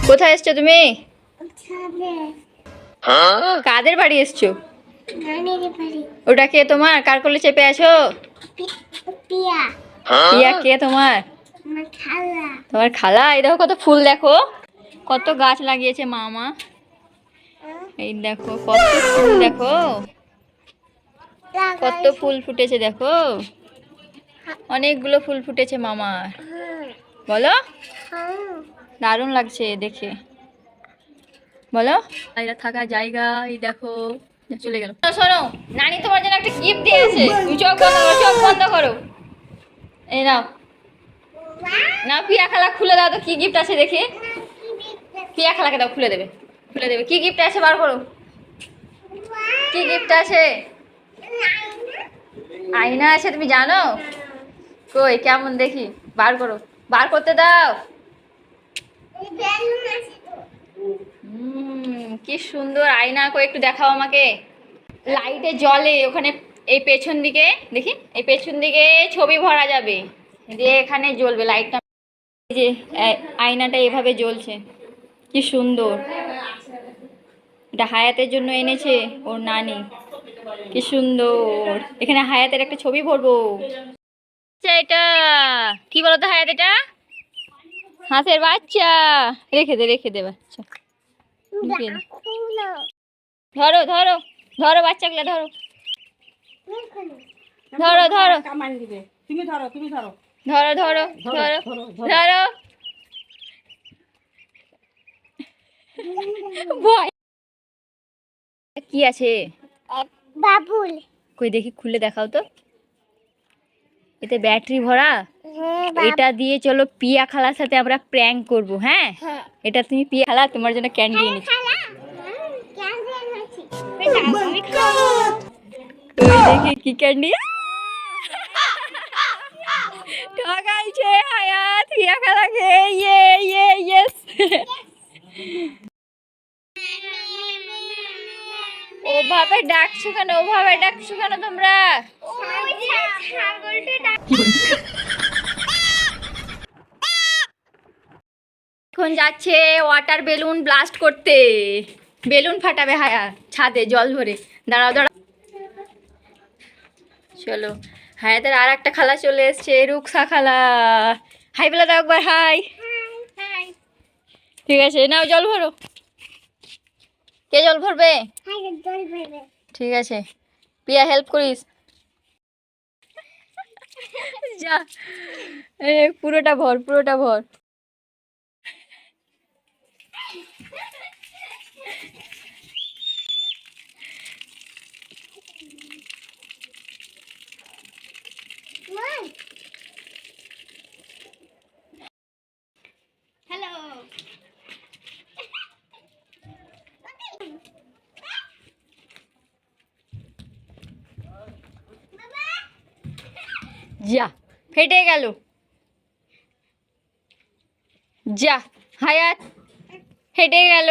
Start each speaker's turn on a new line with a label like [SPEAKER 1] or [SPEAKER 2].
[SPEAKER 1] কোথায় এসছো তুমি? কাদের বাড়ি এসছো? ওটা কে তোমার? কার কোলে চেপে আছো? পিয়া কে তোমার? তোমার খালা। এই দেখো কত ফুল, দেখো কত গাছ লাগিয়েছে মামা। এই দেখো কত ফুল, দেখো কত ফুল ফুটেছে, দেখো অনেকগুলো ফুল ফুটেছে মামার। বলো, দারুণ লাগছে দেখে, বলো। এরা থাকা জায়গা, এই দেখো চলে গেল। শোনো, নানি তোমার জন্য একটা গিফট দিয়েছে, তুমি চোখ বন্ধ করো, চোখ বন্ধ করো। এই নাও, নাও পিয়া খালা খুলে দাও তো কি গিফট আছে দেখি। পিয়া খালাকে দাও, খুলে দেবে, খুলে দেবে। কি গিফট আছে বার করো, কি গিফট আছে? আয়না আছে, তুমি জানো? কই কেমন দেখি, বার করো, বার করতে দাও। কি সুন্দর আয়না, কই একটু দেখাও আমাকে। লাইটে জ্বলে ওখানে, এই পেছন দিকে দেখি, এই পেছন দিকে ছবি ভরা যাবে, দিয়ে এখানে জ্বলবে লাইটটা। এই যে আয়নাটা এভাবে জ্বলছে, কি সুন্দর। এটা হায়াতের জন্য এনেছে ওর নানি, কি সুন্দর। এখানে হায়াতের একটা ছবি ভরবো। আচ্ছা, এটা কি বলতো হায়াত? এটা হাঁসের বাচ্চা। রেখে দে, রেখে দে বাচ্চা। ধরো ধরো ধরো, বাচ্চাগুলো ধরো, ধরো ধরো,
[SPEAKER 2] তুমি ধরো, তুমি ধরো,
[SPEAKER 1] ধরো ধরো ধরো ধরো। ভয় কি আছে?
[SPEAKER 3] বাবুল।
[SPEAKER 1] কই দেখি, খুলে দেখাও তো। এতে ব্যাটারি ভরা। এটা দিয়ে চলো পিয়া খালার সাথে আমরা প্র্যাঙ্ক করব। হ্যাঁ, এটা তুমি পিয়া খালা, তোমার জন্য ক্যান্ডি এনেছি। ওই দেখি কি ক্যান্ডি। ঠকাইছে হায়াত পিয়া খালাকে। ইয়ে ইয়ে ইয়েস। ওভাবে ডাকছো কেন, ওভাবে ডাকছো কেন তোমরা? এখন যাচ্ছে ওয়াটার বেলুন ব্লাস্ট করতে। বেলুন ফাটাবে হায়া ছাদে জল ভরে। দাঁড়াও দাঁড়াও, চলো। হায়াতের আর একটা খালা চলে এসছে, রুকসা খালা। হাই বলে দাও একবার, হাই। ঠিক আছে, নাও জল ভরো। কে জল ভরবে? ঠিক আছে, পিয়া হেল্প করিস। যা, পুরোটা ভর, পুরোটা ভর।
[SPEAKER 3] হ্যালো।
[SPEAKER 1] যা, ফেটে গেল। যা হায়াত, ফেটে গেল।